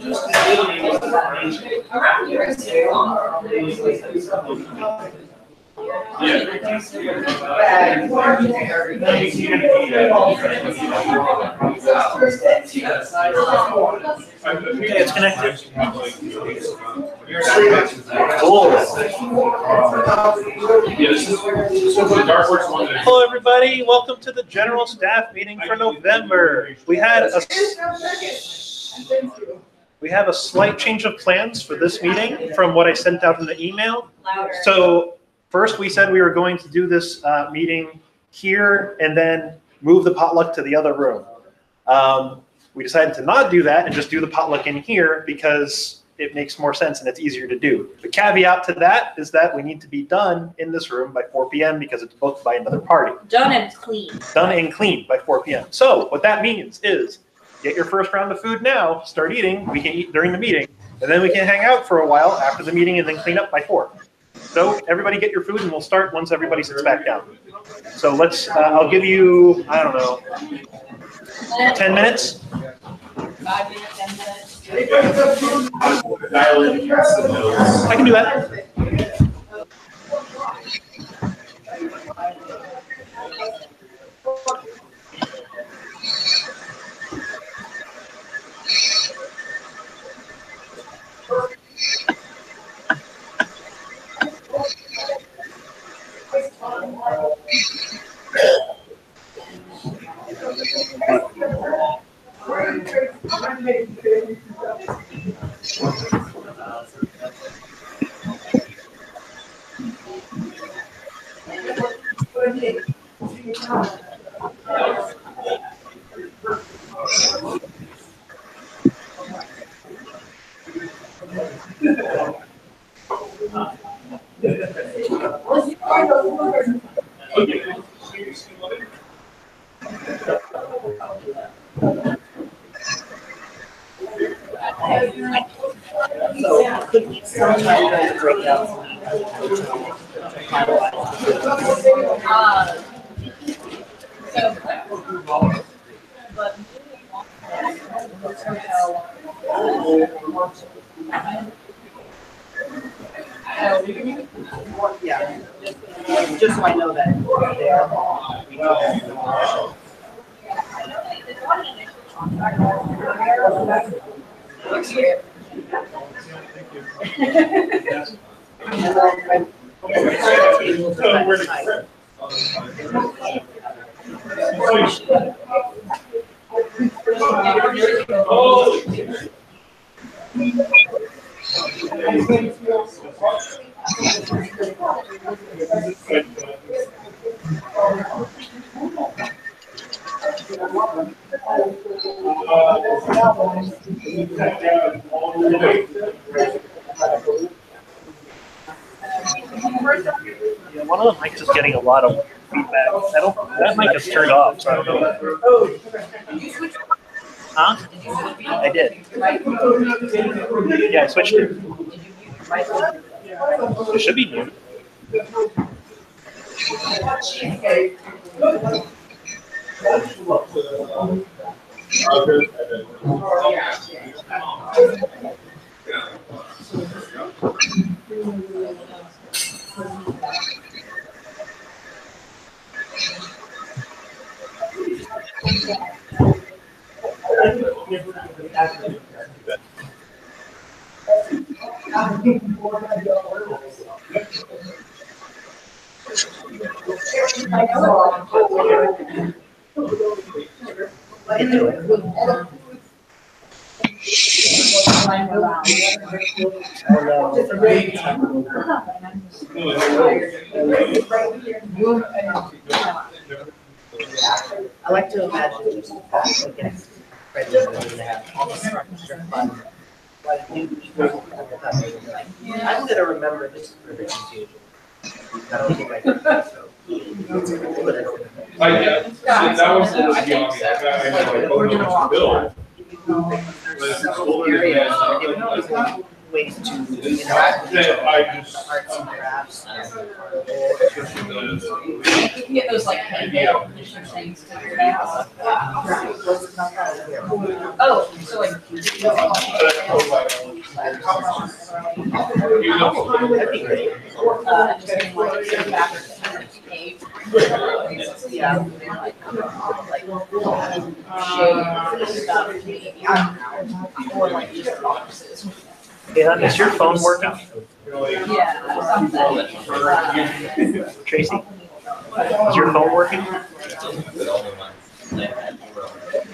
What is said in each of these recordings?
It's connected. Hello, everybody. Welcome to the general staff meeting for November. We have a slight change of plans for this meeting from what I sent out in the email. So first, we said we were going to do this meeting here and then move the potluck to the other room. We decided to not do that and just do the potluck in here because it makes more sense and it's easier to do. The caveat to that is that we need to be done in this room by 4 p.m. because it's booked by another party. Done and clean. Done and clean by 4 p.m. So what that means is get your first round of food now, start eating, we can eat during the meeting, and then we can hang out for a while after the meeting and then clean up by 4. So everybody get your food and we'll start once everybody sits back down. So let's, I'll give you, I don't know, 10 minutes? 5 minutes, 10 minutes. I can do that. Yeah, just so I know that they're One of the mics is getting a lot of feedback. That mic is turned off, so I don't know. Huh? I did. Yeah, I switched it. It should be new. I like to imagine just against prejudice and have all the structure, but I'm gonna remember this for the confusion. I don't think I did that, so. Yeah, that was the bill. ways to interact with each other, arts and crafts. You can get those like handmade things figured out. Oh, so like. That'd be great. Just getting like some fabric and tape. Yeah. Like shade stuff, maybe, I don't know, or like just boxes. Yeah, is your phone working? Yeah, something. Tracy, is your phone working?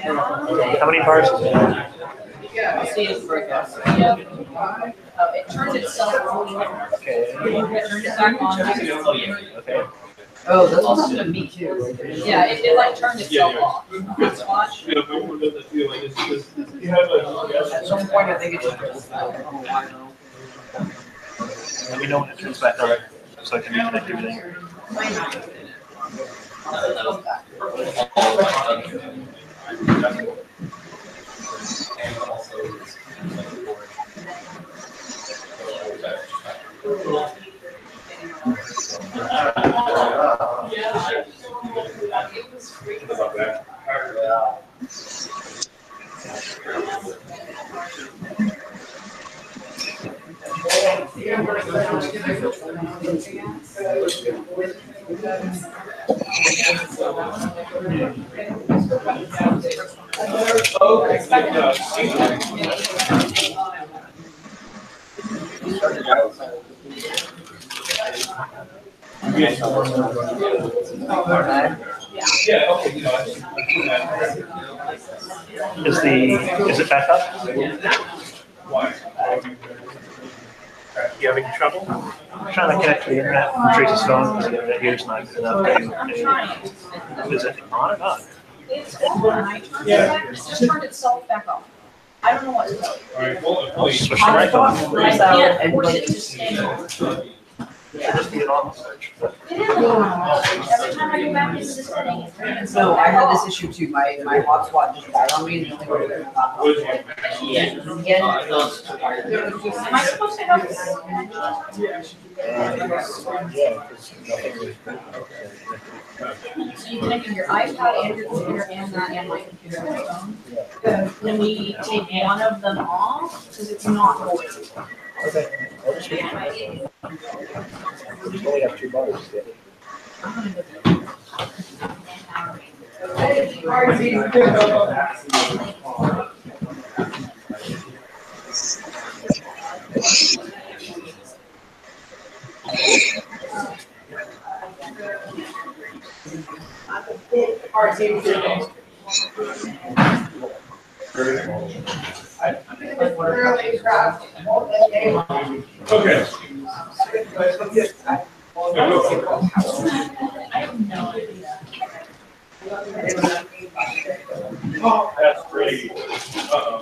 How many bars is it? I'll see it for a guess. Yep. It turned itself on. Okay. It turned it back on. Okay. Oh, that's awesome to me too. Yeah, it like turned itself off. Watch. At some point, I think it should. Let me know when it turns back on, so I can reconnect everything. Is it back up? You having trouble? I'm trying to connect to the internet from Tracy's phone, because the internet here is not good enough. I'm trying. Is it on or not? It's on. I turned it back, it just turned itself back off. I don't know what to tell you. Switch to my phone. I can't force it to stay on. Just be an on search. It is on. Every time I go back into the settings, it turns itself No, I back had off. this issue too. My hotspot just died on me and the only way to get my laptop. Again. Am I supposed to help you? So you connected your iPad and your computer and that and my computer and my phone? Then we take one of them off, because it's not going. Okay, I'll just switch to we only have 2 bars. Okay. I have no idea. That's pretty. Uh-oh.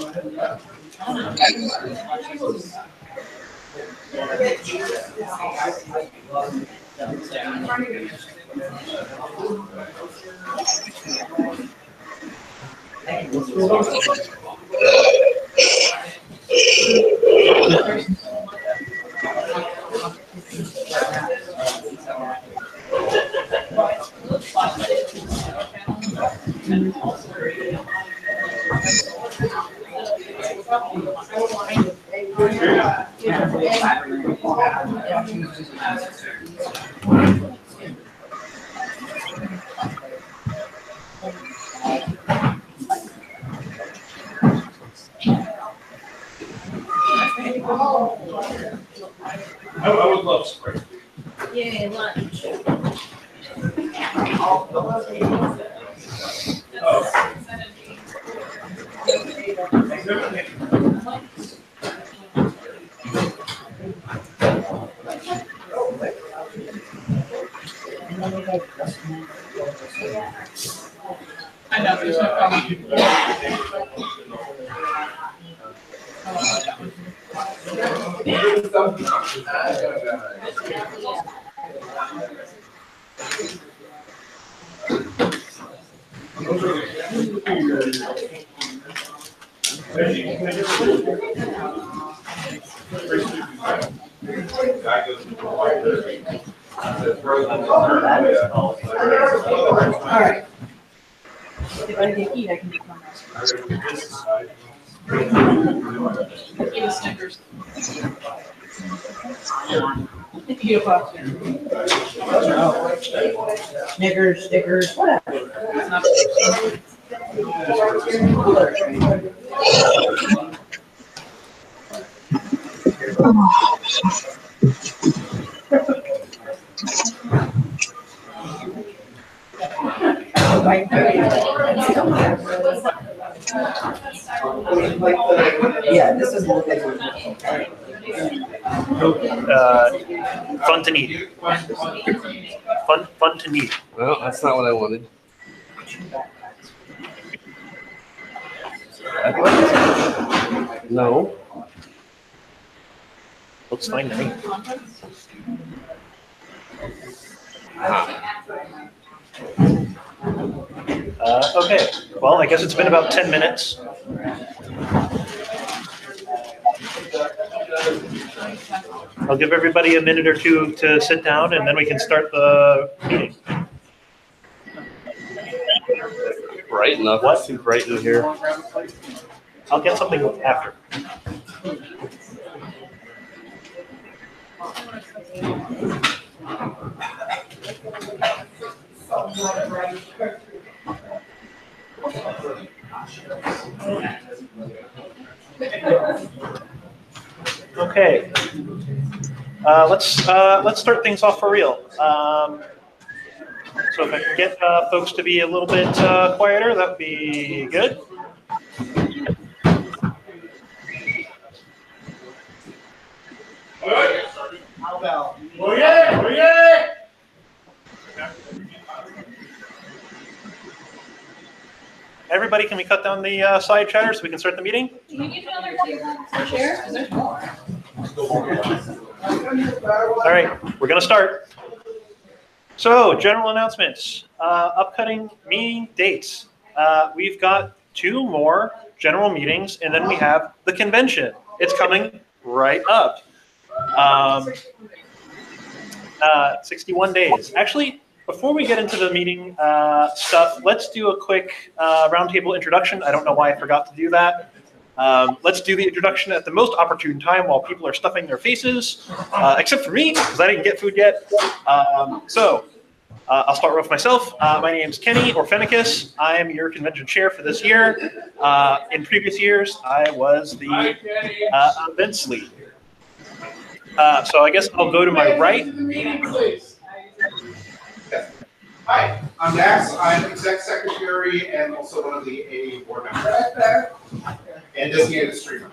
I would love spring. Yay, lunch. I know, there's no problem. All right. If I get eat, I can become eat a Snickers. Eat a puff. Snickers, stickers, whatever. Yeah, this is what Fun to need. Fun to need. Well, that's not what I wanted. No. Looks fine to me. Okay, well, I guess it's been about 10 minutes. I'll give everybody a minute or two to sit down and then we can start the meeting. Bright enough. What? It's too bright in here. I'll get something after. Okay. Let's start things off for real. So if I can get folks to be a little bit quieter, that would be good. Oh yeah! Everybody, can we cut down the side chatter so we can start the meeting? Do you need another table to share? Because there's more. All right, we're going to start. So, general announcements, upcoming meeting dates. We've got 2 more general meetings, and then we have the convention. It's coming right up. 61 days. Actually, before we get into the meeting stuff, let's do a quick roundtable introduction. I don't know why I forgot to do that. Let's do the introduction at the most opportune time while people are stuffing their faces, except for me, because I didn't get food yet. I'll start with myself. My name is Kenny Orphenicus. I am your convention chair for this year. In previous years, I was the events lead. So I guess I'll go to my right. Hi, I'm Max. I'm exec secretary and also one of the AA board members. And designated streamer.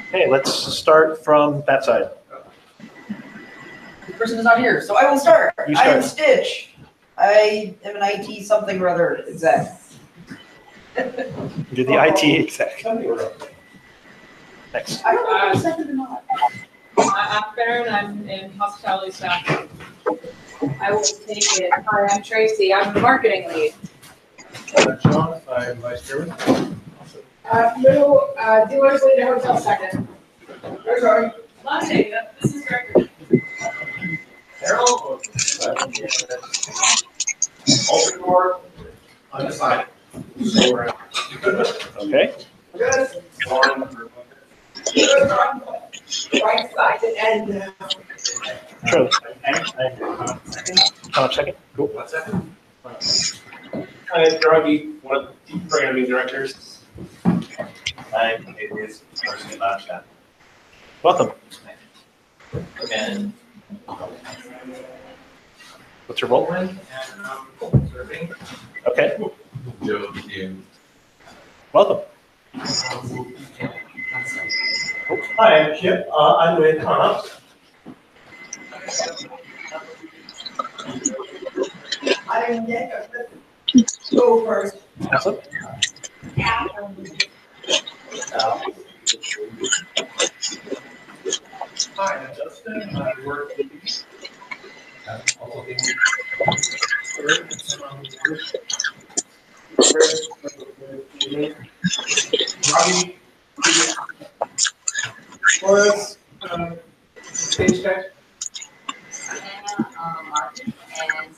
Okay, let's start from that side. The person is not here, so I will start. You I am start. Stitch. I am an IT something or other exec. You're the IT exec. Next. I don't know if I'm second or not. I'm Farron, I'm in hospitality staff. I will take it. Hi, I'm Tracy, I'm the marketing lead. John, I'm vice chairman. Lou, dealers lead the hotel second. Sorry. Lonnie, this is Gregory. Harold. Open door. Undecided. Okay. Good. Right side and. Sure. Second. Cool. 1 second. Hi, Draghi, one of the programming directors. I'm Adrian's person about that. Welcome. And What's your role? serving. Okay. Joe, you. Welcome. Hi, I'm Kip. I'm with Hana. I'm Nick. Go first. Awesome. Hi, I'm Justin. I work with also Robbie. Laura's, stage check. Martin and.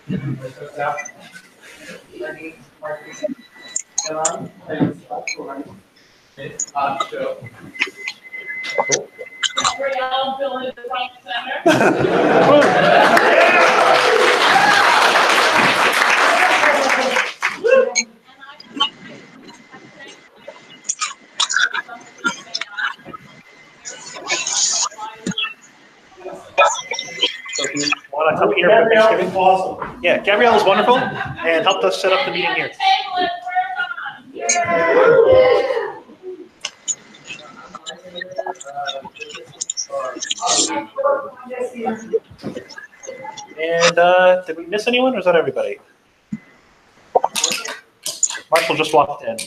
And also Lenny, Martin, Dylan, and Joe. Gabrielle, Bill in the front center. So if you want to come here for Thanksgiving, awesome. Yeah, Gabrielle is wonderful and helped us set up the meeting here. And did we miss anyone, or is that everybody? Marshall just walked in.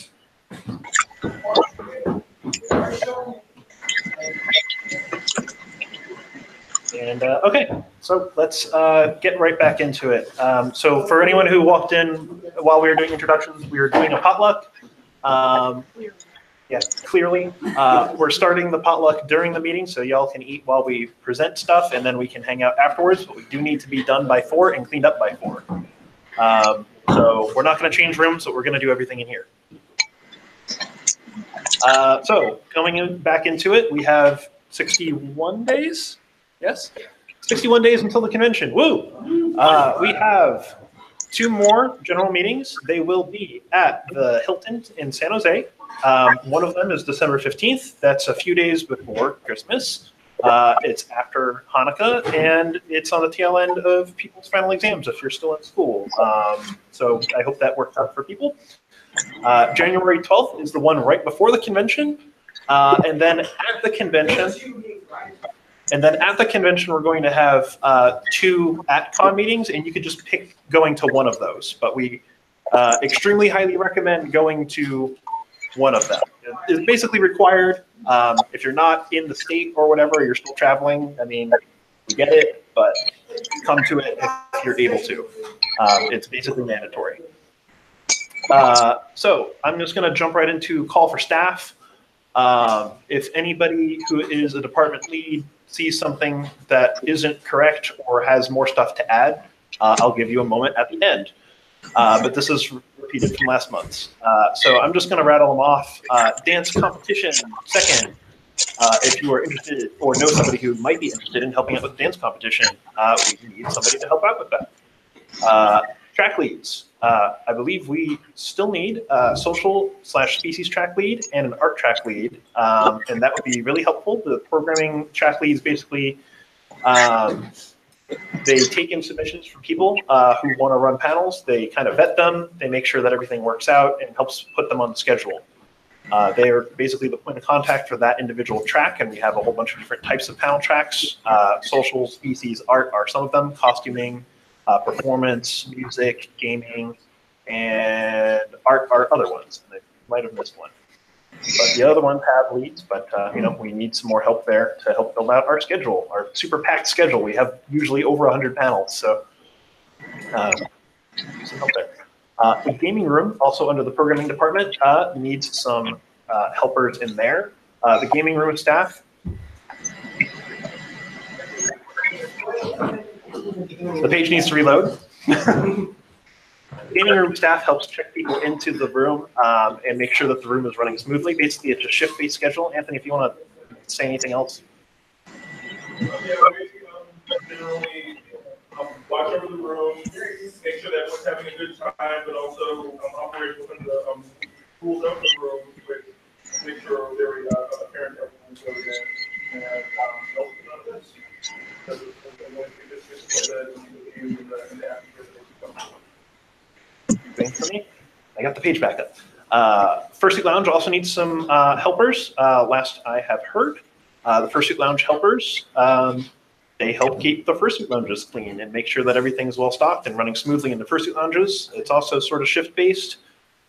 And okay, so let's get right back into it. So for anyone who walked in while we were doing introductions, we were doing a potluck. Yeah, clearly. We're starting the potluck during the meeting, so y'all can eat while we present stuff, and then we can hang out afterwards. But we do need to be done by 4 and cleaned up by 4. So we're not going to change rooms, but we're going to do everything in here. So going back into it, we have 61 days. Yes, 61 days until the convention. Woo! We have 2 more general meetings. They will be at the Hilton in San Jose. One of them is December 15th. That's a few days before Christmas. It's after Hanukkah, and it's on the tail end of people's final exams if you're still in school. So I hope that works out for people. January 12th is the one right before the convention. And then at the convention, we're going to have 2 at-con meetings, and you could just pick going to one of those. But we extremely highly recommend going to one of them. It's basically required. If you're not in the state or whatever, you're still traveling. I mean, we get it, but come to it if you're able to. It's basically mandatory. So I'm just going to jump right into call for staff. If anybody who is a department lead sees something that isn't correct or has more stuff to add, I'll give you a moment at the end. But this is repeated from last month's. So I'm just going to rattle them off. Dance competition, second. If you are interested or know somebody who might be interested in helping out with the dance competition, we need somebody to help out with that. Track leads. I believe we still need a social/species track lead and an art track lead, and that would be really helpful. The programming track leads basically, they take in submissions from people who want to run panels. They kind of vet them. They make sure that everything works out and helps put them on the schedule. They are basically the point of contact for that individual track, and we have a whole bunch of different types of panel tracks. Social, species, art are some of them, costuming, performance, music, gaming, and art are other ones. I might have missed one. But the other ones have leads, but we need some more help there to help build out our schedule, our super packed schedule. We have usually over 100 panels, so some help there. The gaming room, also under the programming department, needs some helpers in there. The gaming room staff. The page needs to reload. Gaming room staff helps check people into the room and make sure that the room is running smoothly. Basically, it's a shift-based schedule. Anthony, if you want to say anything else. Generally, watch over the room, make sure that everyone's having a good time, but also operate within the rules of the room, to make sure very apparent everyone's going in and help with this. For me, I got the page back up. Fursuit Lounge also needs some helpers. Last I have heard, the Fursuit Lounge helpers, they help keep the Fursuit Lounges clean and make sure that everything's well stocked and running smoothly in the Fursuit Lounges. It's also sort of shift based.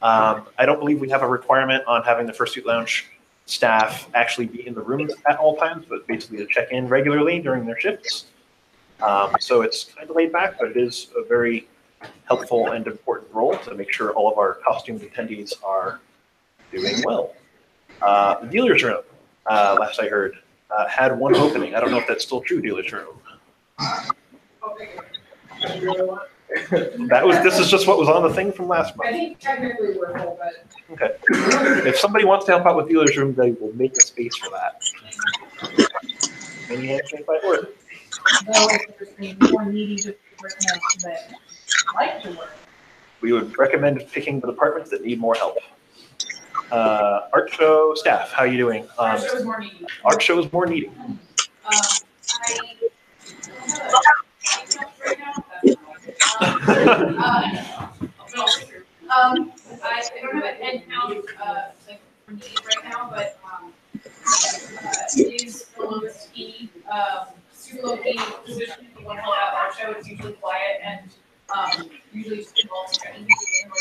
I don't believe we have a requirement on having the Fursuit Lounge staff actually be in the rooms at all times, but basically to check in regularly during their shifts. So it's kind of laid back, but it is a very helpful and important role to make sure all of our costumed attendees are doing well. The dealer's room, last I heard, had one opening. I don't know if that's still true, dealer's room. This is just what was on the thing from last I month. think technically we're full, but Okay. If somebody wants to help out with dealer's room, they will make a space for that. Any hands by order? Though if there's any more needy to work now that like to work. We would recommend picking the departments that need more help. Art show staff, how are you doing? our show is more needy. Art show is more needy. I don't have a head count, like, for need right now, but, it is the lowest key, super low key position. If you want to help out our show, it's usually quiet and, usually just involves training people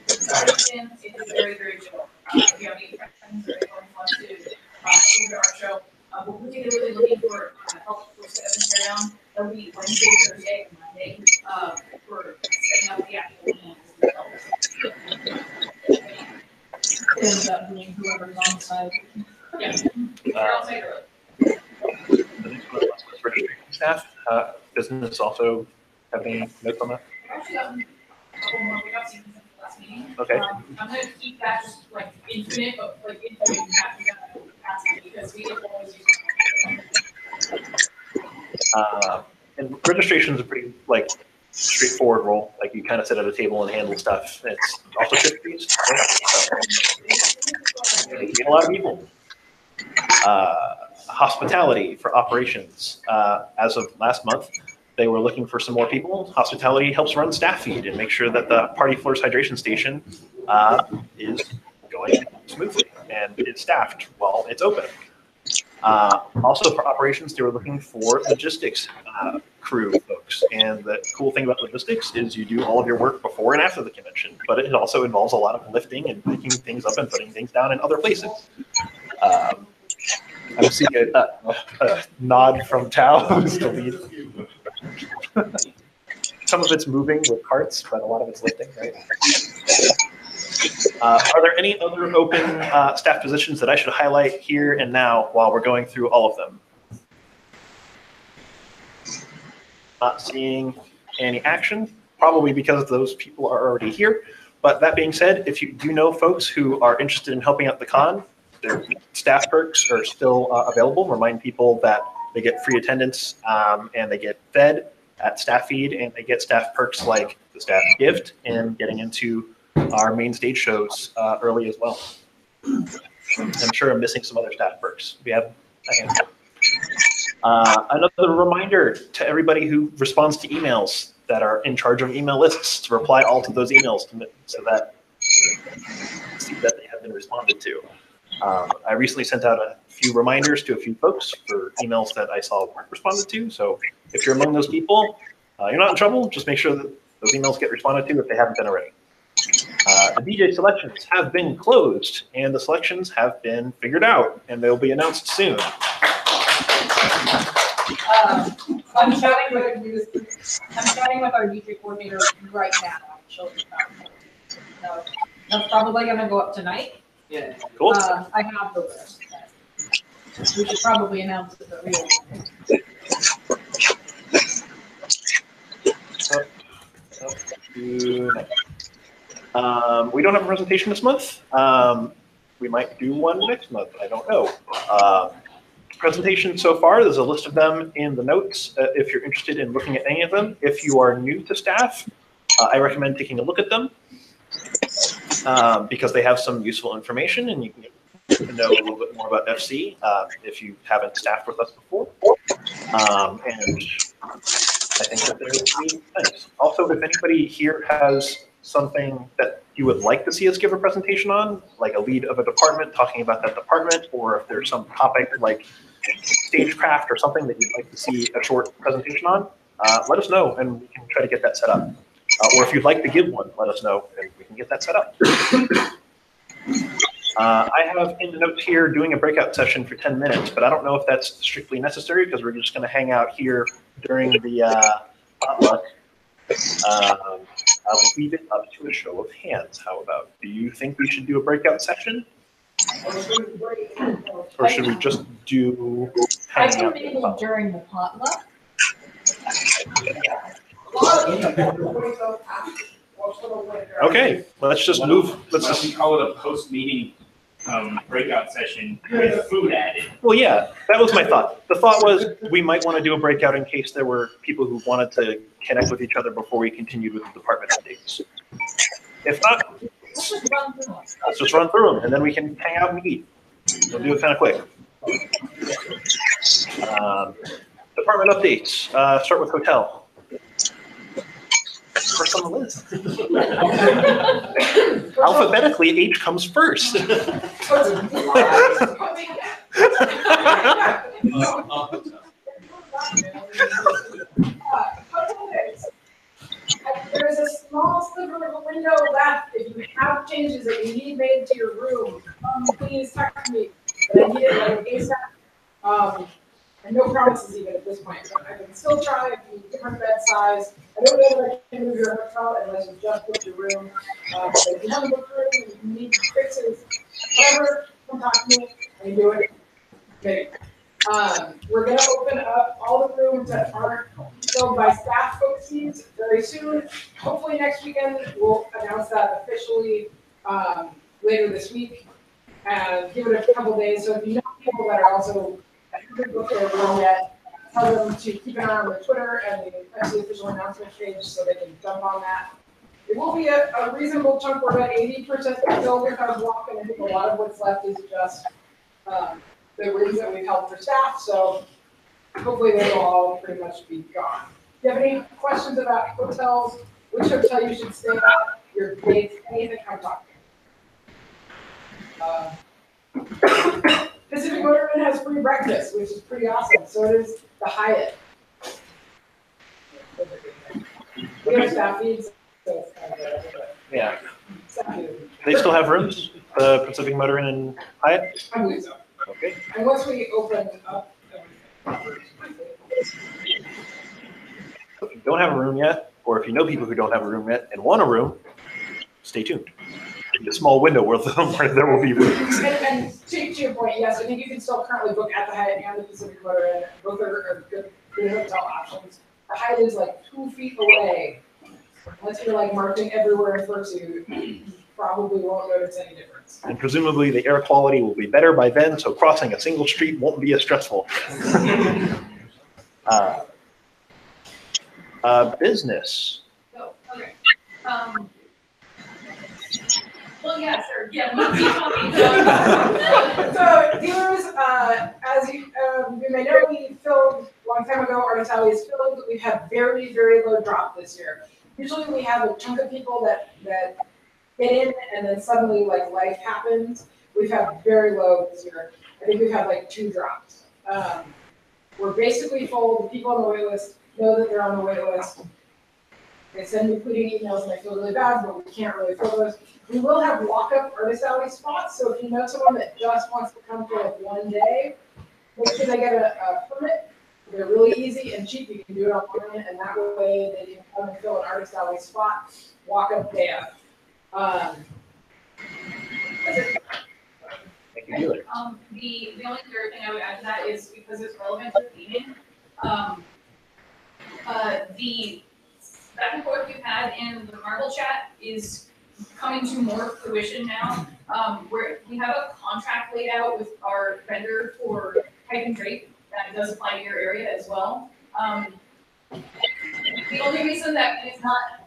it is very, very chill. If you have any friends or anyone who wants to, come to our show, we're particularly looking for, help for setting tear down. That'll be Wednesday, Thursday, and Monday, for setting up the actual Ends up being whoever's on site. Yeah. I'll take it. The next one was registration staff. Business also have any notes on that? Actually, a couple more, we got seen in the last meeting. Okay. I'm gonna keep that just like infinite, but like infinite capacity, because we can always use it. And registration is a pretty straightforward role. Like you kind of sit at a table and handle stuff. It's also shift fees. So, you get a lot of people. Hospitality for operations. As of last month, they were looking for some more people. Hospitality helps run staff feed and make sure that the Party Floors hydration station is going smoothly and is staffed while it's open. Also for operations, they were looking for logistics crew folks. And the cool thing about logistics is you do all of your work before and after the convention, but it also involves a lot of lifting and picking things up and putting things down in other places. I'm seeing a nod from Tao, who's the lead. Some of it's moving with carts, but a lot of it's lifting, right? Are there any other open staff positions that I should highlight here and now while we're going through all of them? Not seeing any action, probably because those people are already here. But that being said, if you do know folks who are interested in helping out the con, their staff perks are still available. Remind people that they get free attendance and they get fed at staff feed, and they get staff perks like the staff gift and getting into our main stage shows early as well. I'm sure I'm missing some other staff perks. We have a handful. Another reminder to everybody who responds to emails that are in charge of email lists to reply all to those emails so that see that they have been responded to. I recently sent out a few reminders to a few folks for emails that I saw weren't responded to. So if you're among those people, you're not in trouble. Just make sure that those emails get responded to if they haven't been already. The DJ selections have been closed and the selections have been figured out and they'll be announced soon. I'm chatting with our DJ coordinator right now. So that's probably gonna go up tonight. Yeah. Cool. I have the list. We should probably announce it the real. We don't have a presentation this month. We might do one next month. I don't know. Presentation so far, there's a list of them in the notes if you're interested in looking at any of them. If you are new to staff, I recommend taking a look at them because they have some useful information and you can get to know a little bit more about FC if you haven't staffed with us before. And I think that they're really nice. Also, if anybody here has something that you would like to see us give a presentation on, like a lead of a department talking about that department, or if there's some topic like stagecraft or something that you'd like to see a short presentation on, let us know and we can try to get that set up. Or if you'd like to give one, let us know and we can get that set up. I have in the notes here doing a breakout session for 10 minutes, but I don't know if that's strictly necessary because we're just going to hang out here during the potluck. I'll leave it up to a show of hands. How about, do you think we should do a breakout session? Or should we just do I hanging can out? maybe during the potluck. Okay, let's just move. Let's Why don't we just. call it a post-meeting breakout session with food added? Well, yeah, that was my thought. The thought was we might want to do a breakout in case there were people who wanted to connect with each other before we continued with the department updates. If not, Let's just run through them. let's just run through them and then we can hang out and eat. We'll do it kind of quick. Department updates. Start with hotel. First on the list. Alphabetically, H comes first. There's a small sliver of a window left. If you have changes that you need made to your room, please text me. But I need it like ASAP. And no promises even at this point. But I can still try if you different bed size. I don't know that I can move your hotel unless you just book your room. But if you haven't booked your room and you need fixes, whatever, come talk to me. I can do it. Okay. We're going to open up all the rooms that aren't filled by staff folksies very soon. Hopefully next weekend, we'll announce that officially later this week. And give it a couple days. So if you know people that are also haven't booked their room yet, tell them to keep an eye on their Twitter and the official announcement page so they can jump on that. It will be a reasonable chunk. We're about 80% filled with our block, and I think a lot of what's left is just the rooms that we've held for staff, so hopefully they will all pretty much be gone. Do you have any questions about hotels, which hotel you should stay at, your dates, anything, come talk to me. Pacific Motorman has free breakfast, which is pretty awesome, so does the Hyatt. We have staff feeds, so it's kind of good, but Yeah. staff feeds. They still have rooms? The Pacific Motor Inn and Hyatt? I believe so. Okay. And once we open up, If you don't have a room yet, or if you know people who don't have a room yet and want a room, stay tuned. A small window where there will be rooms. and to your point, yes, I think you can still currently book at the Hyatt and the Pacific Motor Inn. Both are good hotel options. The Hyatt is like 2 feet away. Unless you're like marching everywhere in fursuit, you probably won't notice any difference. And presumably the air quality will be better by then, so crossing a single street won't be as stressful. Business. Oh, okay. Well, yeah, sure, yeah, we keep talking about. So dealers, as you may know, we filled a long time ago, Artist Alley is filled. We have very, very low drop this year. Usually we have a chunk of people that get in and then suddenly like life happens. We've had very low this year. I think we've had like 2 drops. We're basically full. The people on the wait list know that they're on the wait list. They send me pleading emails and I feel really bad, but we can't really fill those. We will have walk-up Artist Alley spots, so if you know someone that just wants to come for like 1 day, make sure they get a permit. They're really easy and cheap. You can do it online, and that way they can come and fill an Artist Alley spot, walk up there. That's it. Thank you, dealer. The only third thing I would add to that is because it's relevant to cleaning. The back and forth we've had in the Marble chat is coming to more fruition now. We have a contract laid out with our vendor for pipe and drape that does apply to your area as well. The only reason that it's not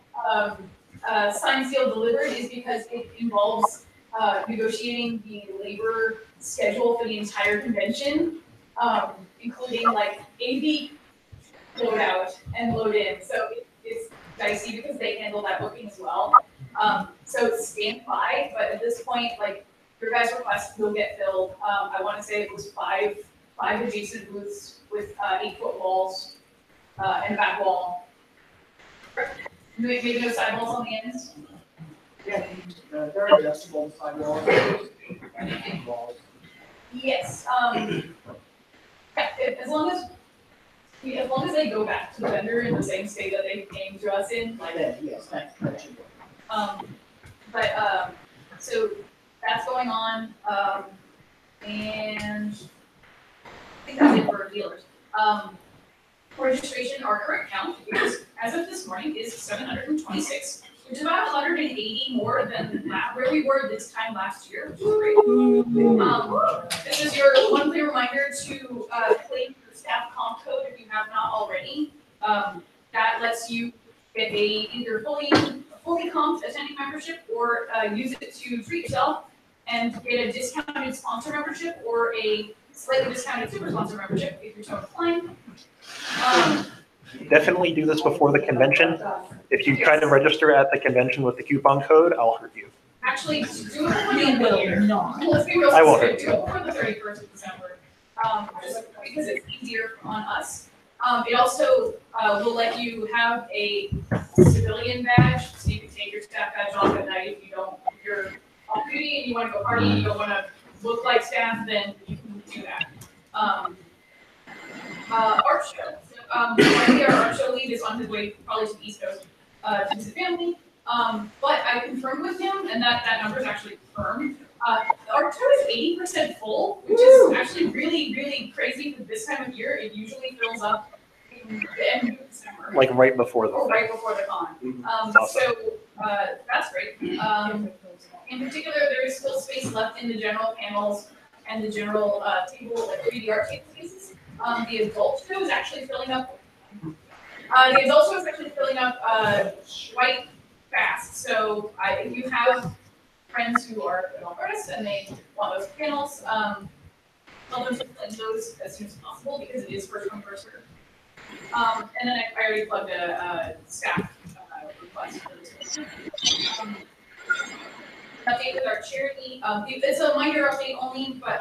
signed, sealed, delivered is because it involves negotiating the labor schedule for the entire convention, including like AV load out and load in. So it's dicey because they handle that booking as well. So stand by, but at this point, like your guys' request will get filled. I want to say it was five adjacent booths with 8-foot walls and a back wall. Maybe no sidewalls on the ends. Yeah, they're adjustable sidewalls. Yes, as long as they go back to the vendor in the same state that they came to us in, like, Yes, that's. so that's going on, and I think that's it for dealers. Registration, our current count is, as of this morning, is 726, which is about 180 more than where we were this time last year, which is great. This is your monthly reminder to claim your staff comp code if you have not already. That lets you get either fully comped attending membership or use it to treat yourself and get a discounted sponsor membership or a slightly discounted super sponsor membership if you're so inclined. Definitely do this before the convention. If you try to register at the convention with the coupon code, I'll hurt you. Actually, do it before the end of the year. Let's be real I won't specific, do it before the 31st of December, just because it's easier on us. It also will let you have a civilian badge, so you can take your staff badge off at night if you're off duty and you want to go party, you don't want to look like staff, then you can do that. Art show. Our art show lead is on his way probably to the East Coast to visit family. But I confirmed with him, and that number is actually confirmed. The art show is 80% full, which is actually really, really crazy for this time of year. It usually fills up in the end of December. Like right before the Or thing. right before the con. So that's great. In particular, there is still space left in the general panels and the general table, like 3D art table spaces. The adult show is actually filling up. The adult show is actually filling up quite fast. So if you have friends who are adult artists and they want those panels, tell them to plan those as soon as possible because it is first come, first served. And then I already plugged a staff request for this one. Update with our charity. It's a minor update only, but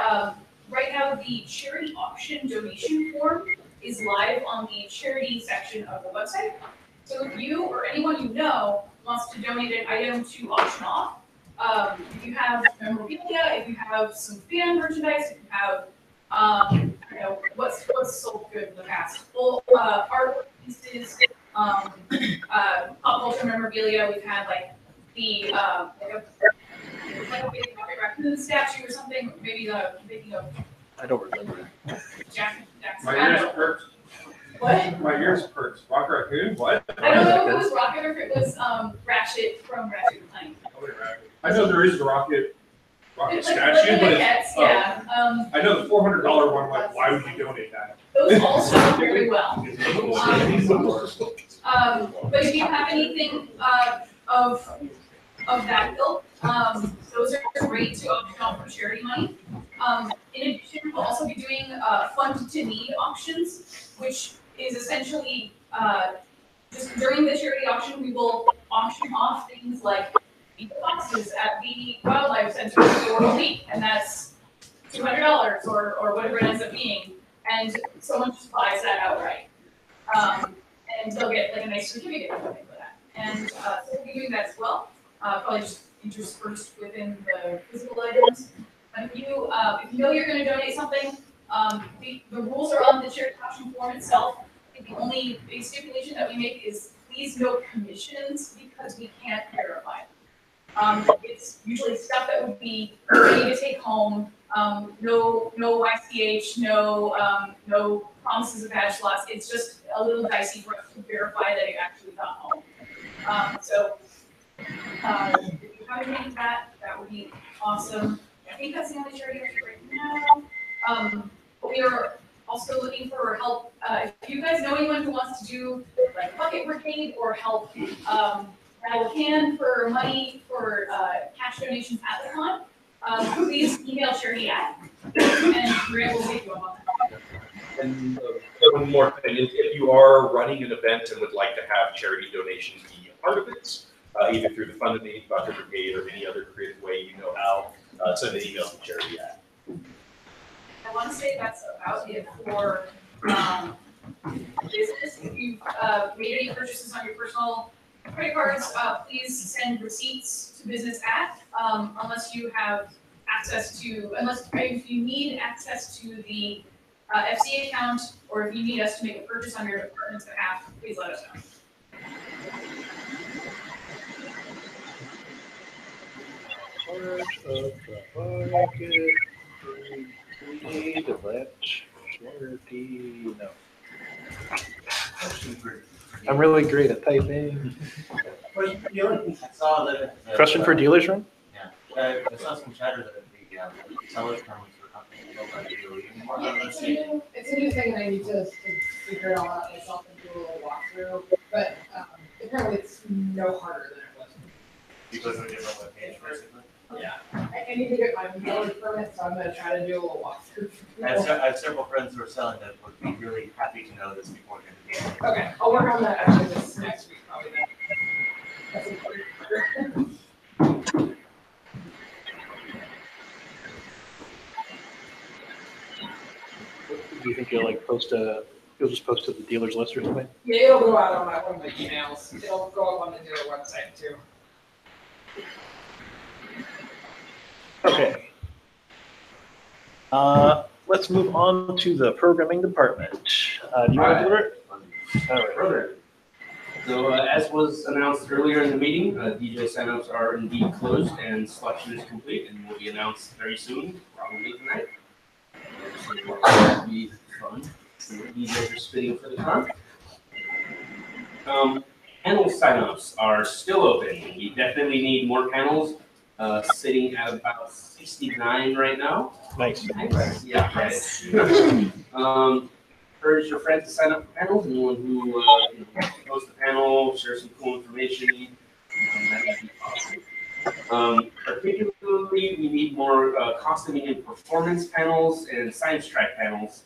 right now the charity auction donation form is live on the charity section of the website. So if you or anyone you know wants to donate an item to auction off, if you have memorabilia, if you have some fan merchandise, if you have what's sold good in the past, full art pieces, pop culture memorabilia. We've had like the like a big Rocket Raccoon statue or something. Maybe making a I don't remember. Jackson. My I ears don't know. perked. What? My ears perked. Rock Raccoon? What? I don't know if it was Rocket or if it was Ratchet from Ratchet and Clank. I know there is a Rocket It's statue, like but Cats, yeah. I know the $400 one. Like, why would you donate that? Those all sold very well. But if you have anything of that ilk, those are great to auction off for charity money. In addition, we'll also be doing fund to need auctions, which is essentially just during the charity auction, we will auction off things like boxes at the wildlife center for a week, and that's $200 or whatever it ends up being, and someone just buys that outright. And they'll get like a nice certificate or something for that. And so we'll be doing that as well, probably just interspersed within the physical items. If you know you're going to donate something, the rules are on the charity auction form itself. I think the only big stipulation that we make is please no commissions because we can't verify them. It's usually stuff that would be ready to take home. No YCH, no promises of badge slots. It's just a little dicey for us to verify that it actually got home. So if you have any of that, that would be awesome. I think that's the only charity right now. We are also looking for help. If you guys know anyone who wants to do like bucket brigade or help rally a can for money for cash donations at the con, please email charity and Grant will take you up on that. And one more thing, if you are running an event and would like to have charity donations be a part of it, either through the Fund of Need, Bucket Brigade, or any other creative way you know how, send an email to charity at. I want to say that's about it for business. If you've made any purchases on your personal credit cards, please send receipts to business at, unless you have access to, unless, if you need access to the FC account, or if you need us to make a purchase on your department's behalf, please let us know. Part of the market. We need to let Flaherty know. I'm really great at typing. Well, the only thing I saw that. Question for dealer's room? I saw some chatter that the seller's permits were not being built by you. Yeah, it's a new thing that I need to figure it all out myself and do a little walkthrough, but apparently it's no harder than it was. Because of a different webpage, basically. Yeah, I need to get my building permit, so I'm gonna try to do a little walkthrough. I have several friends who are selling that would be really happy to know this before the end of the game. Okay, I'll work on that actually this next week, probably then. That's important. Do you think you'll you'll just post to the dealer's list or something? Yeah, it'll go out on one of my emails. It'll go up on the dealer website too. Okay. Let's move on to the programming department. Do you want to do it? All right. Brother. So as was announced earlier in the meeting, DJ signups are indeed closed and selection is complete and will be announced very soon, probably tonight. So it'll be fun. So the DJs are spitting for the con. Panel signups are still open. We definitely need more panels, sitting at about 69 right now. Nice. Yeah, right. Encourage your friends to sign up for panels. Anyone who hosts the panel, share some cool information. That would be awesome. Particularly, we need more costuming and performance panels and science track panels.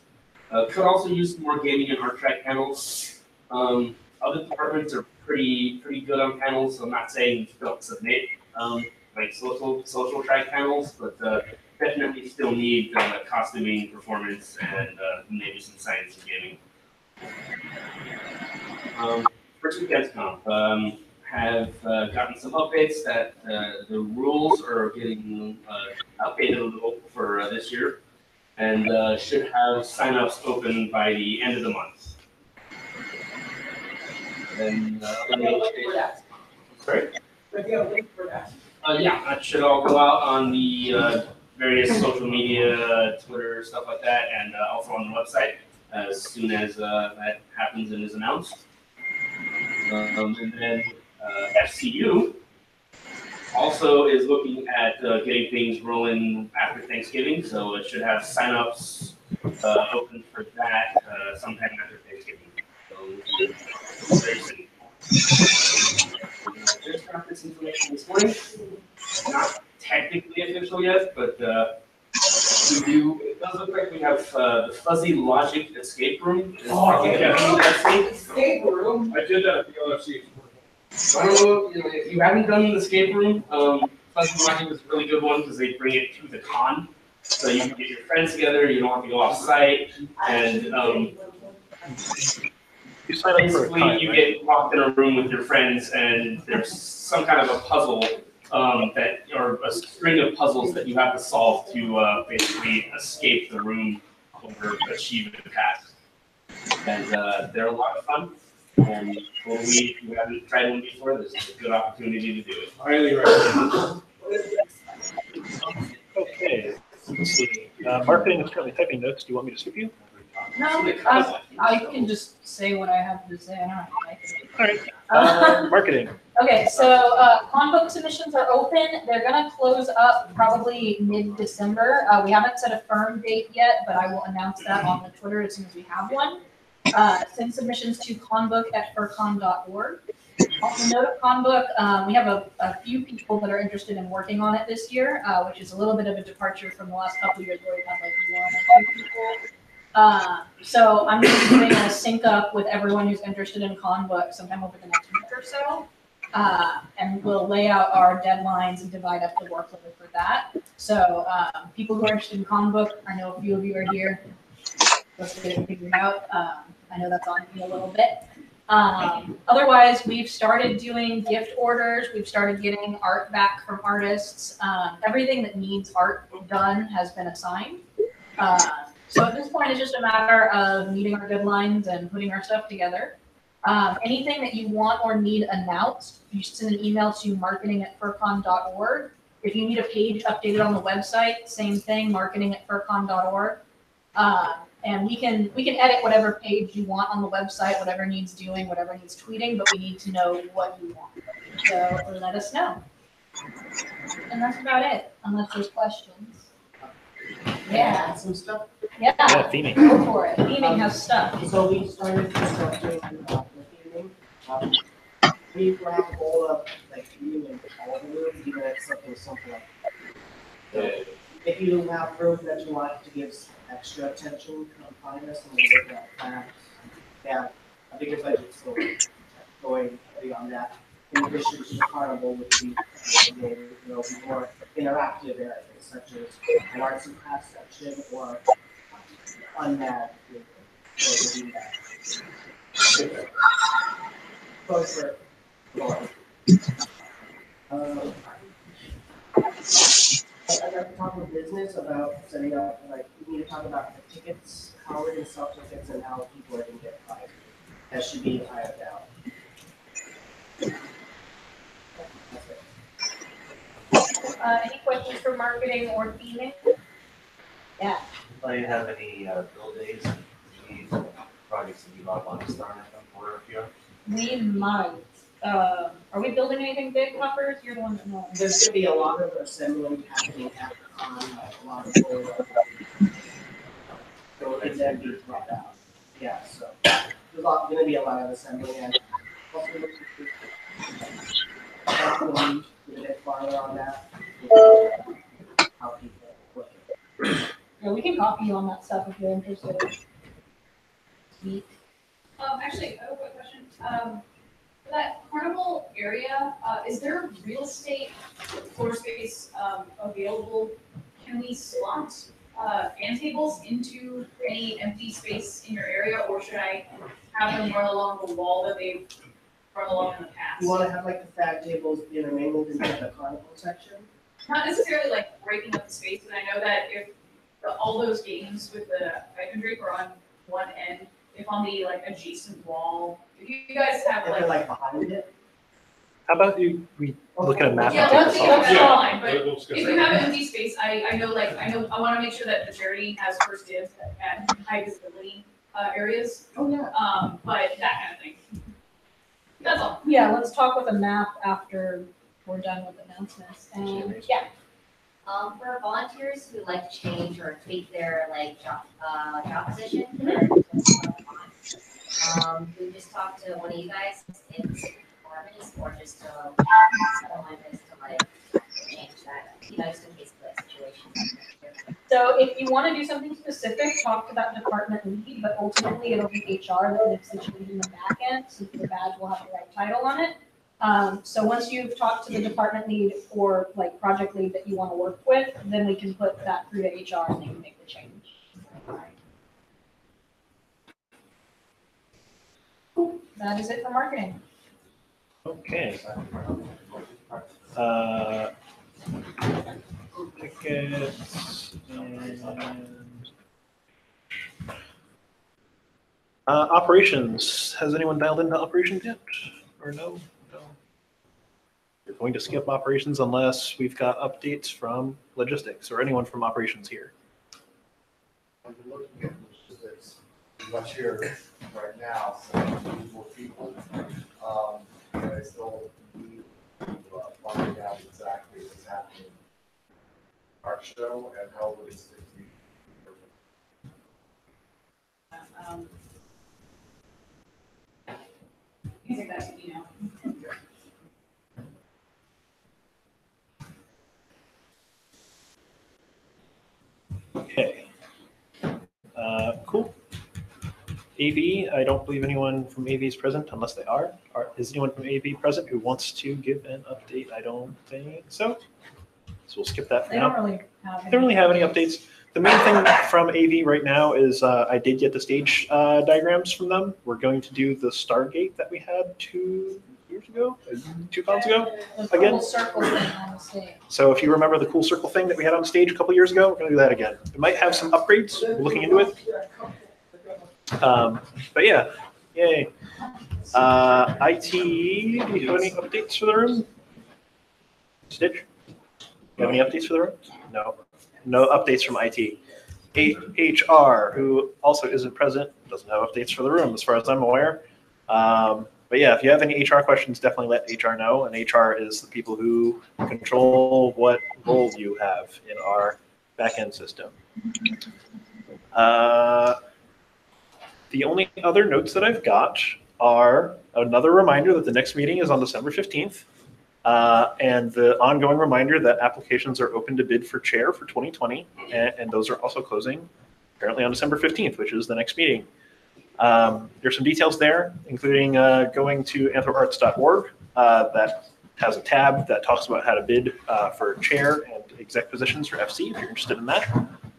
Could also use some more gaming and art track panels. Other departments are pretty good on panels, so I'm not saying don't submit like social track panels, but definitely still need costuming, performance, and maybe some science and gaming. First Weekend's Comp have gotten some updates that the rules are getting updated a little for this year, and should have signups open by the end of the month. And sorry? But you have a link for that. Yeah, that should all go out on the various social media, Twitter, stuff like that, and also on the website as soon as that happens and is announced. And then FCU also is looking at getting things rolling after Thanksgiving, so it should have signups open for that sometime after Thanksgiving. So very soon. I just got this information this morning. Not technically official yet, but we do. It does look like we have the Fuzzy Logic Escape Room. Escape room. I did that at the LFC. So I don't know, if you haven't done the escape room, Fuzzy Logic is a really good one because they bring it to the con. So you can get your friends together, you don't have to go off site, and You sign up for a basically time, you right? get locked in a room with your friends and there's some kind of a puzzle or a string of puzzles that you have to solve to basically escape the room or achieve a task. And they're a lot of fun. And if you haven't tried one before, this is a good opportunity to do it. Highly recommend. Okay. Let's see. Marketing is currently typing notes. Do you want me to skip you? No, I can just say what I have to say. I don't have to type it. All right. Marketing. Okay, so con book submissions are open. They're gonna close up probably mid-December. We haven't set a firm date yet, but I will announce that on the Twitter as soon as we have one. Send submissions to conbook@furcon.org. On the note of conbook, we have a few people that are interested in working on it this year, which is a little bit of a departure from the last couple of years where we had like 1 or 2 people. So I'm going to be doing a sync up with everyone who's interested in conbook sometime over the next week or so. And we'll lay out our deadlines and divide up the workload for that. So people who are interested in conbook, I know a few of you are here. Let's get it figured out. I know that's on me a little bit. Otherwise, we've started doing gift orders. We've started getting art back from artists. Everything that needs art done has been assigned. So at this point, it's just a matter of meeting our deadlines and putting our stuff together. Anything that you want or need announced, you send an email to marketing@furcon.org. If you need a page updated on the website, same thing, marketing@furcon.org. And we can edit whatever page you want on the website, whatever needs doing, whatever needs tweeting, but we need to know what you want. So let us know. And that's about it, unless there's questions. Yeah, Some stuff. Yeah, yeah, theming. go for it. Theming has stuff. So we started constructing the theming. We have a goal of like theming in all the rooms, even if it's something simple like that. If you have rooms that you want to give extra attention, come find us and we'll look at that. Yeah, a bigger budget still going beyond that. In addition to the carnival, which we will be more interactive areas such as an arts and crafts section or unmanned. I'd like to talk with business about setting up, like, we need to talk about the tickets, how we're gonna sell tickets and how people are gonna get like, that should be ironed out. Any questions for marketing or theming? Yeah. Anybody have any bill days, any projects that you might want to start up for a few? We might. Are we building anything big, Hoppers? You're the one that knows. There's gonna be a lot of assembly happening at the con, like a lot of people. So it's then be brought out. Yeah, so there's gonna be a lot of assembly and also definitely a bit farther on that. How people look. Yeah, we can copy you on that stuff if you're interested. Sweet. Actually, I have a quick question. For that carnival area, is there real estate floor space available? Can we slot fan tables into any empty space in your area, or should I have them run along the wall that they've run along in the past? You wanna have like the fag tables intermingled into the carnival section? Not necessarily like breaking up the space, but I know that if all those games with the ice and drink are on one end, if on the like adjacent wall, if you guys have If they're like. like behind it? How about we look at a map? Yeah, and let's take see, a that's photo? fine, but if you have an empty space, I know, I wanna make sure that the charity has first dibs at high visibility, areas, Oh, yeah. but that kind of thing. That's all. Yeah, let's talk with a map after we're done with announcements, and, yeah. For volunteers who like to change or tweak their like job position, we just talked to one of you guys in departments or just someone just to like change that, just in case of that situation. So if you wanna do something specific, talk to that department lead, but ultimately it'll be HR that makes the change in the back end, so the badge will have the right title on it. So once you've talked to the department lead or like project lead that you want to work with, then we can put that through to HR and they can make the change. Cool. That is it for marketing. Okay. Tickets and operations. Has anyone dialed into operations yet? Or no? No. We're going to skip operations unless we've got updates from logistics or anyone from operations here. I'm looking at logistics, much here right now, so more people. I still need to find out exactly what's happening. Our show and how logistics. You can take that to email. Okay. Cool. AV, I don't believe anyone from AV is present unless they are. Is anyone from AV present who wants to give an update? I don't think so. So we'll skip that for They now. don't really have. They don't really have any updates. The main thing from AV right now is I did get the stage diagrams from them. We're going to do the Stargate that we had 2 years ago, 2 months ago. Again. Circle thing on the stage. So if you remember the cool circle thing that we had on stage a couple years ago, we're going to do that again. It might have some upgrades. We're looking into it. But yeah, yay. IT, do you have any updates for the room? Stitch? Do you have any updates for the room? No. No updates from IT. HR, who also isn't present, doesn't have updates for the room as far as I'm aware. But yeah, if you have any HR questions, definitely let HR know. And HR is the people who control what role you have in our backend system. The only other notes that I've got are another reminder that the next meeting is on December 15th. And the ongoing reminder that applications are open to bid for chair for 2020. And those are also closing apparently on December 15th, which is the next meeting. There's some details there, including going to anthroarts.org that has a tab that talks about how to bid for chair and exec positions for FC if you're interested in that.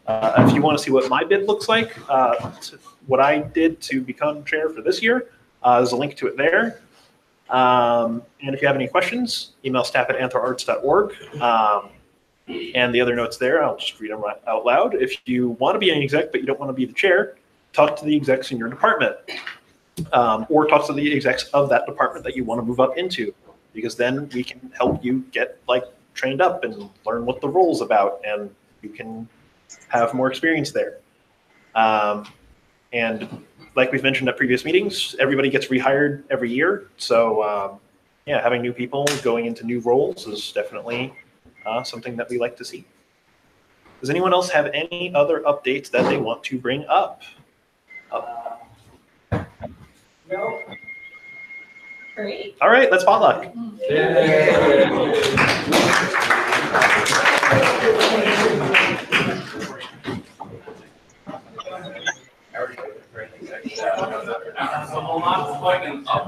If you want to see what my bid looks like, what I did to become chair for this year, there's a link to it there. And if you have any questions, email staff@anthroarts.org. And the other notes there, I'll just read them out loud. If you want to be an exec but you don't want to be the chair, talk to the execs in your department, or talk to the execs of that department that you want to move up into, because then we can help you get trained up and learn what the role's about, and you can have more experience there. And like we've mentioned at previous meetings, everybody gets rehired every year. So yeah, having new people going into new roles is definitely something that we like to see. Does anyone else have any other updates that they want to bring up? No. Great. All right, let's potluck. Yeah.